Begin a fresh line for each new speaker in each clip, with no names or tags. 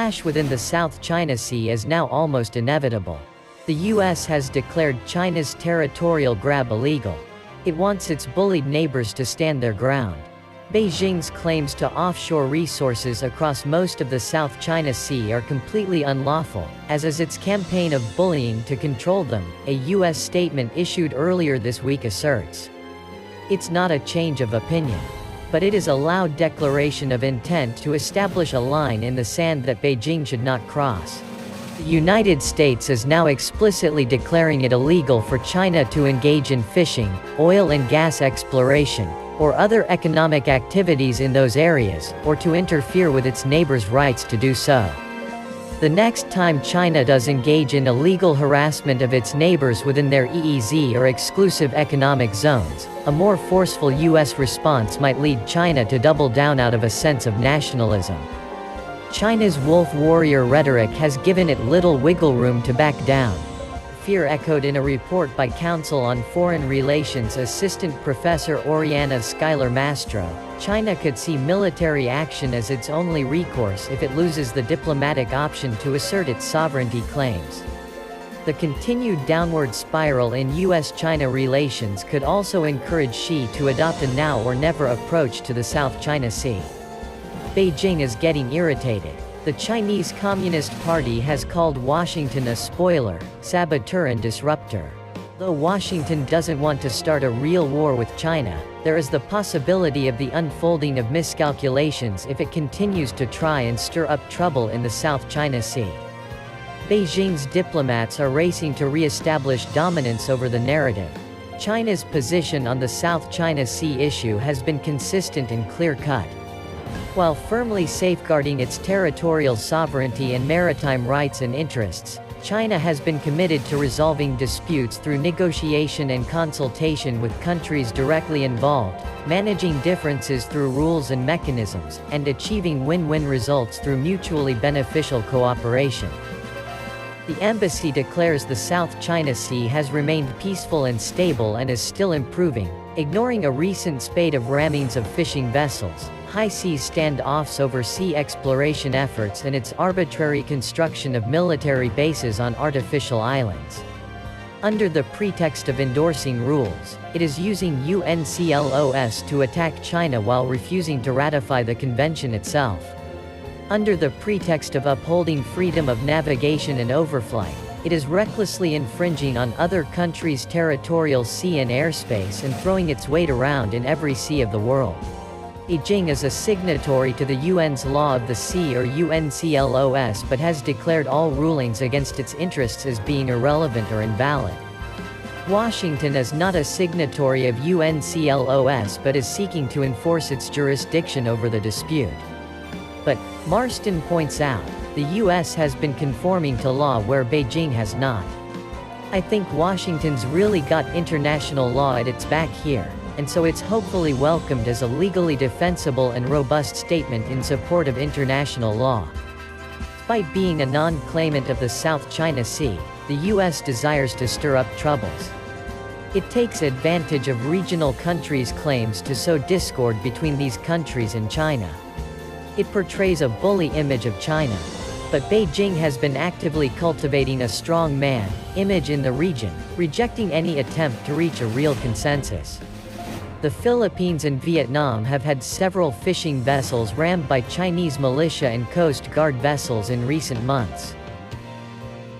clash within the South China Sea is now almost inevitable. The US has declared China's territorial grab illegal. It wants its bullied neighbors to stand their ground. Beijing's claims to offshore resources across most of the South China Sea are completely unlawful, as is its campaign of bullying to control them, a US statement issued earlier this week asserts. It's not a change of opinion, but it is a loud declaration of intent to establish a line in the sand that Beijing should not cross. The United States is now explicitly declaring it illegal for China to engage in fishing, oil and gas exploration, or other economic activities in those areas, or to interfere with its neighbors' rights to do so. The next time China does engage in illegal harassment of its neighbors within their EEZ or exclusive economic zones, a more forceful US response might lead China to double down out of a sense of nationalism. China's wolf warrior rhetoric has given it little wiggle room to back down. Fear echoed in a report by Council on Foreign Relations Assistant Professor Oriana Schuyler Mastro. China could see military action as its only recourse if it loses the diplomatic option to assert its sovereignty claims. The continued downward spiral in US-China relations could also encourage Xi to adopt a now or never approach to the South China Sea. Beijing is getting irritated. The Chinese Communist Party has called Washington a spoiler, saboteur and disruptor. Though Washington doesn't want to start a real war with China, there is the possibility of the unfolding of miscalculations if it continues to try and stir up trouble in the South China Sea. Beijing's diplomats are racing to re-establish dominance over the narrative. China's position on the South China Sea issue has been consistent and clear-cut. While firmly safeguarding its territorial sovereignty and maritime rights and interests, China has been committed to resolving disputes through negotiation and consultation with countries directly involved, managing differences through rules and mechanisms, and achieving win-win results through mutually beneficial cooperation. The embassy declares the South China Sea has remained peaceful and stable and is still improving, ignoring a recent spate of rammings of fishing vessels, high seas standoffs over sea exploration efforts and its arbitrary construction of military bases on artificial islands. Under the pretext of endorsing rules, it is using UNCLOS to attack China while refusing to ratify the convention itself. Under the pretext of upholding freedom of navigation and overflight, it is recklessly infringing on other countries' territorial sea and airspace and throwing its weight around in every sea of the world. Beijing is a signatory to the UN's Law of the Sea or UNCLOS but has declared all rulings against its interests as being irrelevant or invalid. Washington is not a signatory of UNCLOS but is seeking to enforce its jurisdiction over the dispute. But, Marston points out, the US has been conforming to law where Beijing has not. I think Washington's really got international law at its back here, and so it's hopefully welcomed as a legally defensible and robust statement in support of international law. Despite being a non-claimant of the South China Sea, the US desires to stir up troubles. It takes advantage of regional countries' claims to sow discord between these countries and China. It portrays a bully image of China. But Beijing has been actively cultivating a strong man image in the region, rejecting any attempt to reach a real consensus. The Philippines and Vietnam have had several fishing vessels rammed by Chinese militia and Coast Guard vessels in recent months.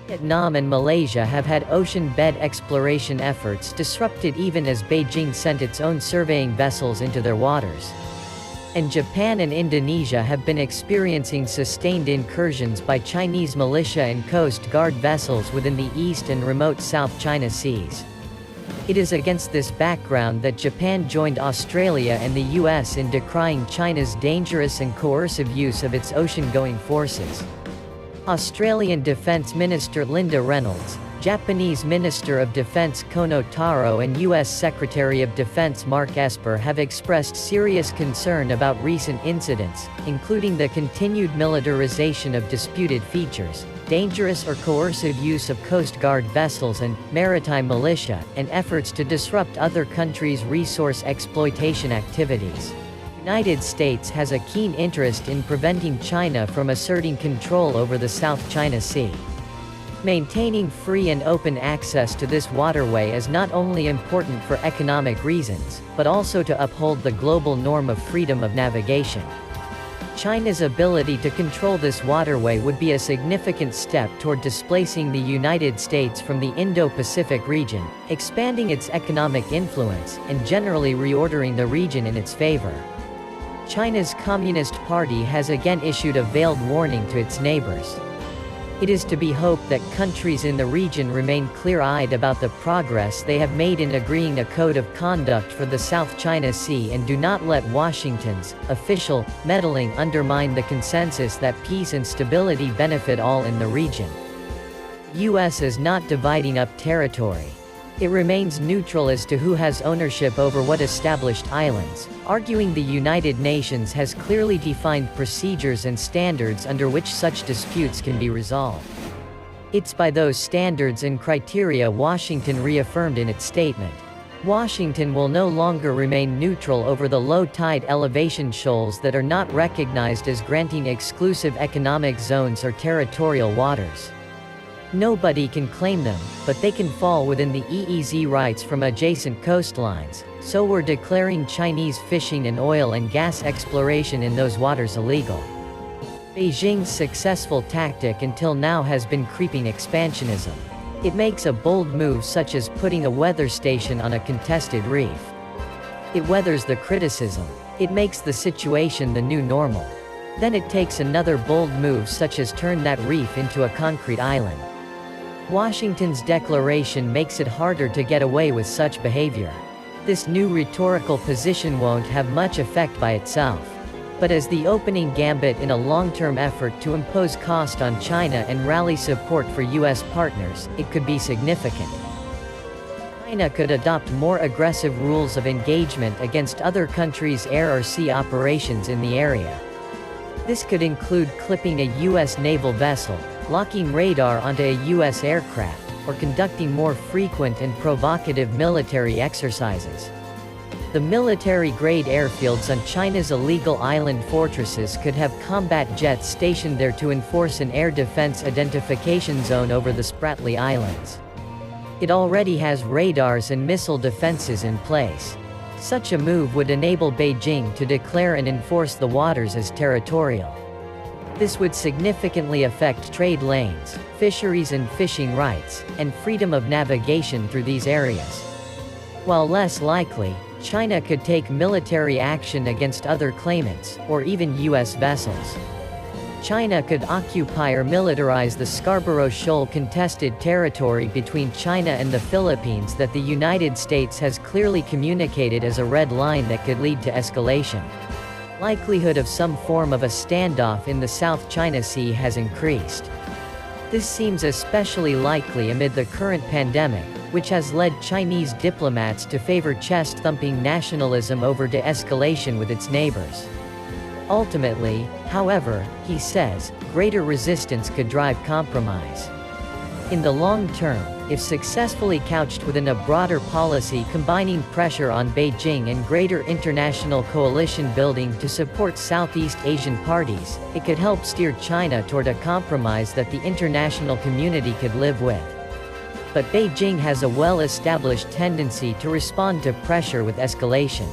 Vietnam and Malaysia have had ocean bed exploration efforts disrupted even as Beijing sent its own surveying vessels into their waters. And Japan and Indonesia have been experiencing sustained incursions by Chinese militia and Coast Guard vessels within the East and remote South China Seas. It is against this background that Japan joined Australia and the US in decrying China's dangerous and coercive use of its ocean-going forces. Australian Defence Minister Linda Reynolds, Japanese Minister of Defense Kono Taro and U.S. Secretary of Defense Mark Esper have expressed serious concern about recent incidents, including the continued militarization of disputed features, dangerous or coercive use of Coast Guard vessels and maritime militia, and efforts to disrupt other countries' resource exploitation activities. United States has a keen interest in preventing China from asserting control over the South China Sea. Maintaining free and open access to this waterway is not only important for economic reasons, but also to uphold the global norm of freedom of navigation. China's ability to control this waterway would be a significant step toward displacing the United States from the Indo-Pacific region, expanding its economic influence, and generally reordering the region in its favor. China's Communist Party has again issued a veiled warning to its neighbors. It is to be hoped that countries in the region remain clear-eyed about the progress they have made in agreeing a code of conduct for the South China Sea and do not let Washington's official meddling undermine the consensus that peace and stability benefit all in the region. The U.S. is not dividing up territory. It remains neutral as to who has ownership over what established islands, arguing the United Nations has clearly defined procedures and standards under which such disputes can be resolved. It's by those standards and criteria Washington reaffirmed in its statement. Washington will no longer remain neutral over the low-tide elevation shoals that are not recognized as granting exclusive economic zones or territorial waters. Nobody can claim them, but they can fall within the EEZ rights from adjacent coastlines, so we're declaring Chinese fishing and oil and gas exploration in those waters illegal. Beijing's successful tactic until now has been creeping expansionism. It makes a bold move such as putting a weather station on a contested reef. It weathers the criticism. It makes the situation the new normal. Then it takes another bold move such as turn that reef into a concrete island. Washington's declaration makes it harder to get away with such behavior. This new rhetorical position won't have much effect by itself. But as the opening gambit in a long-term effort to impose cost on China and rally support for U.S. partners, it could be significant. China could adopt more aggressive rules of engagement against other countries' air or sea operations in the area. This could include clipping a U.S. naval vessel, locking radar onto a U.S. aircraft, or conducting more frequent and provocative military exercises. The military-grade airfields on China's illegal island fortresses could have combat jets stationed there to enforce an air defense identification zone over the Spratly Islands. It already has radars and missile defenses in place. Such a move would enable Beijing to declare and enforce the waters as territorial. This would significantly affect trade lanes, fisheries and fishing rights, and freedom of navigation through these areas. While less likely, China could take military action against other claimants, or even U.S. vessels. China could occupy or militarize the Scarborough Shoal contested territory between China and the Philippines that the United States has clearly communicated as a red line that could lead to escalation. Likelihood of some form of a standoff in the South China Sea has increased. This seems especially likely amid the current pandemic, which has led Chinese diplomats to favor chest-thumping nationalism over de-escalation with its neighbors. Ultimately, however, he says, greater resistance could drive compromise. In the long term, if successfully couched within a broader policy combining pressure on Beijing and greater international coalition building to support Southeast Asian parties, it could help steer China toward a compromise that the international community could live with. But Beijing has a well-established tendency to respond to pressure with escalation.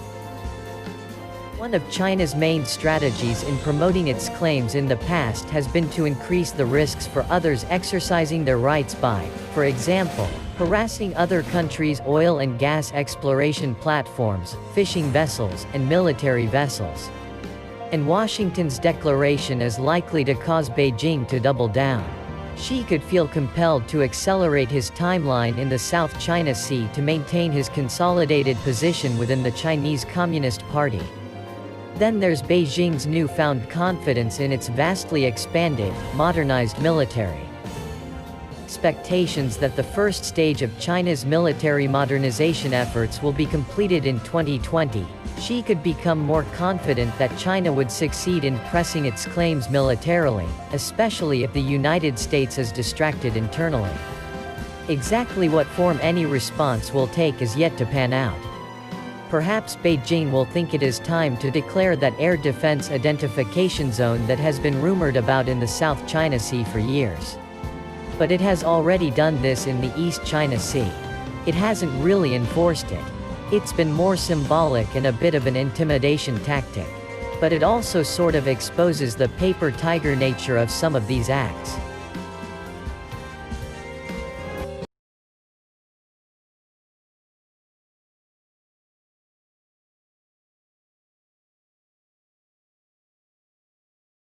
One of China's main strategies in promoting its claims in the past has been to increase the risks for others exercising their rights by, for example, harassing other countries' oil and gas exploration platforms, fishing vessels, and military vessels. And Washington's declaration is likely to cause Beijing to double down. Xi could feel compelled to accelerate his timeline in the South China Sea to maintain his consolidated position within the Chinese Communist Party. Then there's Beijing's newfound confidence in its vastly expanded, modernized military. Expectations that the first stage of China's military modernization efforts will be completed in 2020, Xi could become more confident that China would succeed in pressing its claims militarily, especially if the United States is distracted internally. Exactly what form any response will take is yet to pan out. Perhaps Beijing will think it is time to declare that air defense identification zone that has been rumored about in the South China Sea for years. But it has already done this in the East China Sea. It hasn't really enforced it. It's been more symbolic and a bit of an intimidation tactic. But it also sort of exposes the paper tiger nature of some of these acts.